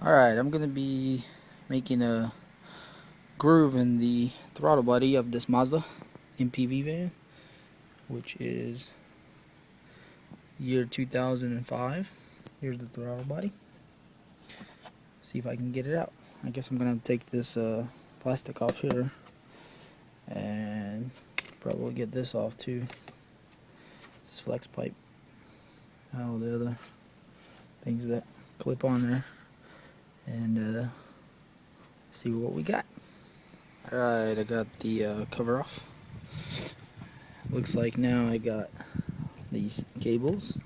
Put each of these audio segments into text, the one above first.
Alright, I'm gonna be making a groove in the throttle body of this Mazda MPV van, which is year 2005. Here's the throttle body. See if I can get it out. I guess I'm gonna take this plastic off here and probably get this off too. This flex pipe. All the other things that clip on there. And see what we got. Alright, I got the cover off. Looks like now I got these cables.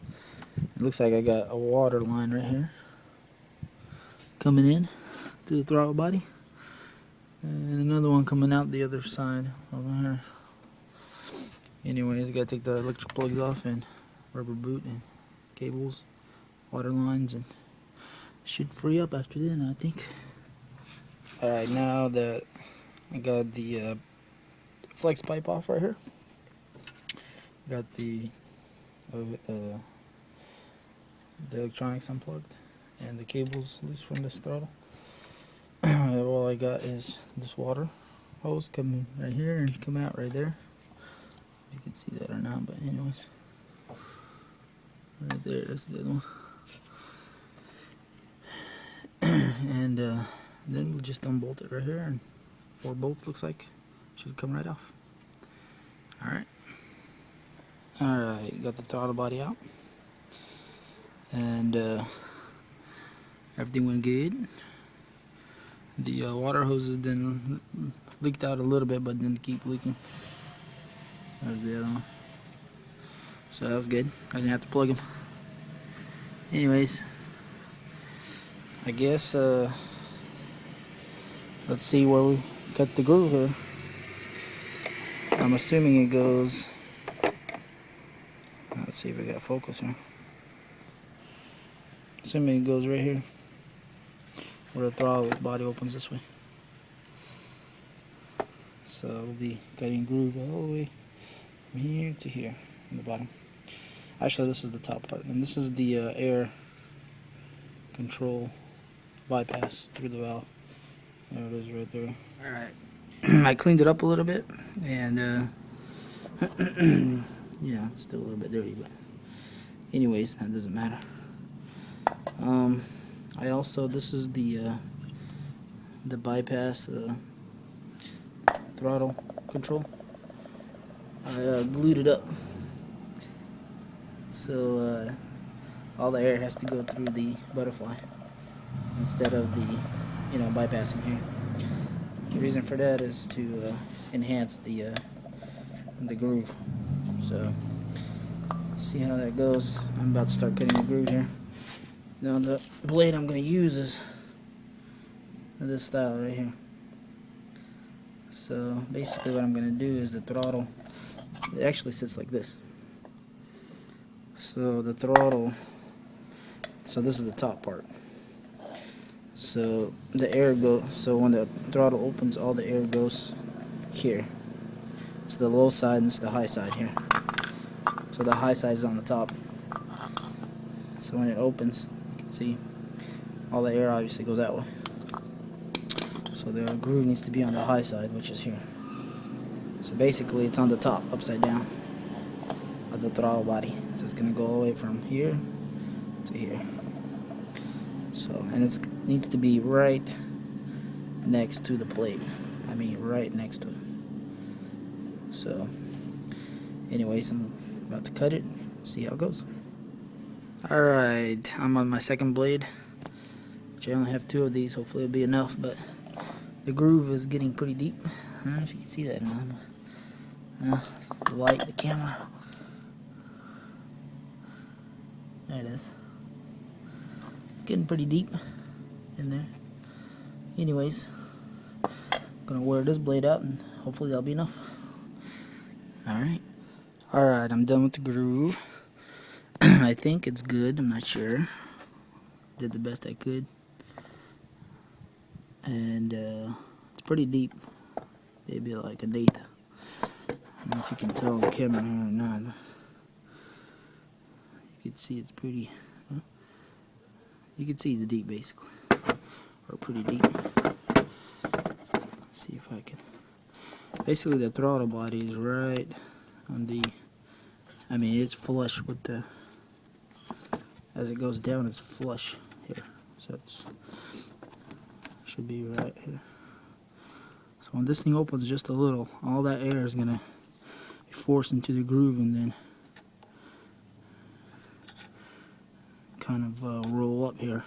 It looks like I got a water line right here coming in to the throttle body, and another one coming out the other side over here. Anyways, I gotta take the electric plugs off and rubber boot and cables, water lines, and should free up after then, I think. Alright, now that I got the flex pipe off right here, got the electronics unplugged and the cables loose from this throttle. All I got is this water hose coming right here and come out right there. You can see that or not, but anyways, right there, that's the other one. And then we'll just unbolt it right here, and 4 bolts looks like should come right off. Alright, got the throttle body out, and everything went good. The water hoses then leaked out a little bit, but didn't keep leaking. There's the other one. So that was good. I didn't have to plug them. Anyways, I guess let's see where we cut the groove here. I'm assuming it goes, let's see if we got focus here. Assuming it goes right here where the throttle body opens this way. So we'll be cutting groove all the way from here to here in the bottom. Actually, this is the top part, and this is the air control bypass through the valve. There it is right there. Alright, I cleaned it up a little bit, and yeah, it's still a little bit dirty, but anyways, that doesn't matter. I also, this is the bypass throttle control. I glued it up so all the air has to go through the butterfly instead of the, bypassing here. The reason for that is to enhance the groove. So see how that goes. I'm about to start cutting the groove here. Now the blade I'm going to use is this style right here. So basically what I'm going to do is the throttle, it actually sits like this. So the throttle, so this is the top part. So the air goes, so when the throttle opens, all the air goes here. It's the low side and it's the high side here. So the high side is on the top. So when it opens, you can see all the air obviously goes that way. So the groove needs to be on the high side, which is here. So basically it's on the top, upside down, of the throttle body. So it's going to go all the way from here to here. So, and it needs to be right next to the plate. I mean right next to it. So anyways, I'm about to cut it, see how it goes. Alright, I'm on my second blade, which I only have 2 of these. Hopefully it'll be enough, but the groove is getting pretty deep. I don't know if you can see that or not. The light, the camera. There it is. It's getting pretty deep in there. Anyways, I'm gonna wear this blade out and hopefully that'll be enough. Alright, I'm done with the groove. I think it's good, I'm not sure. Did the best I could. And it's pretty deep. Maybe like an 1/8. I don't know if you can tell on the camera here or not. You can see it's pretty, you can see it's deep basically. are pretty deep. See if I can. Basically, the throttle body is right on the. I mean, it's flush with the. As it goes down, it's flush here, so it's should be right here. So when this thing opens just a little, all that air is gonna be forced into the groove and then kind of roll up here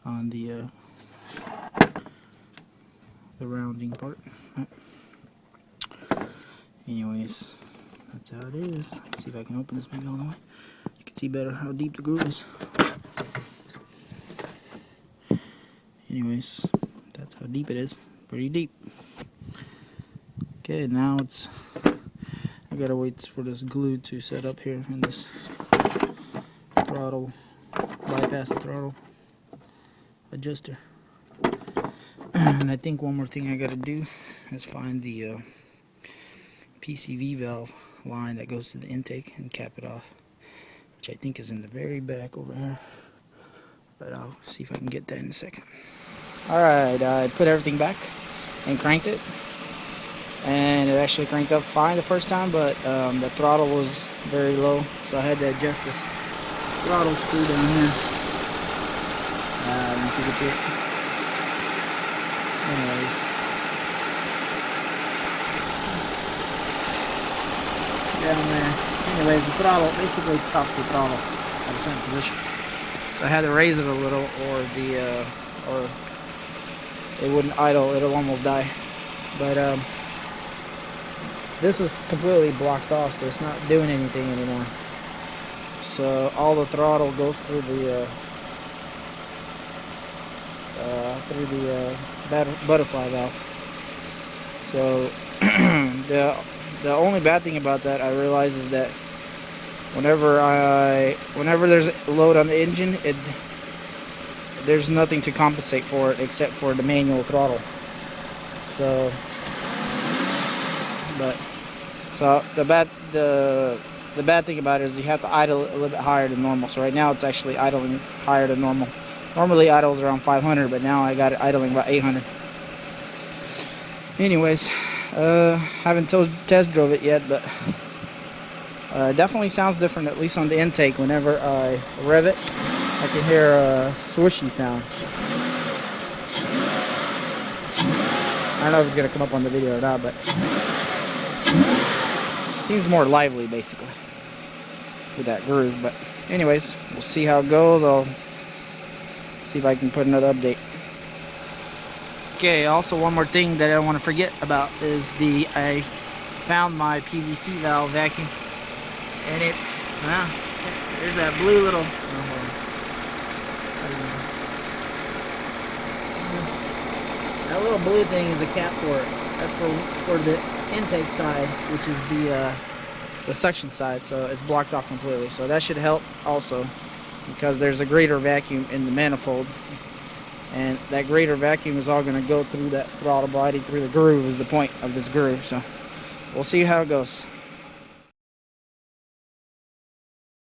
on the rounding part. Anyways, that's how it is. Let's see if I can open this maybe all the way. You can see better how deep the groove is. Anyways, that's how deep it is. Pretty deep. Okay, now it's. I gotta wait for this glue to set up here in this throttle, bypass the throttle adjuster. And I think one more thing I gotta do is find the PCV valve line that goes to the intake and cap it off, which I think is in the very back over here, but I'll see if I can get that in a second. Alright, I put everything back and cranked it, and it actually cranked up fine the first time, but the throttle was very low, so I had to adjust this throttle screw down here. I don't know if you can see it. Down there. Anyways, the throttle, basically it stops the throttle at a certain position. So I had to raise it a little, or it wouldn't idle, it'll almost die. But this is completely blocked off, so it's not doing anything anymore. So all the throttle goes through the butterfly valve. So the only bad thing about that, I realize, is that whenever there's a load on the engine, there's nothing to compensate for it except for the manual throttle. So the bad thing about it is you have to idle a little bit higher than normal. So right now it's actually idling higher than normal. Normally idles around 500, but now I got it idling about 800. Anyways, haven't test drove it yet, but definitely sounds different, at least on the intake. Whenever I rev it, I can hear a swooshy sound. I don't know if it's gonna come up on the video or not, but it seems more lively basically with that groove. But anyways, we'll see how it goes. I'll see if I can put another update. Okay, also one more thing that I don't want to forget about is I found my PVC valve vacuum, and it's there's that blue little that little blue thing is a cap for it. That's for the intake side, which is the suction side, so it's blocked off completely. So that should help also, because there's a greater vacuum in the manifold, and that greater vacuum is all going to go through that throttle body, through the groove is the point of this groove. So we'll see how it goes.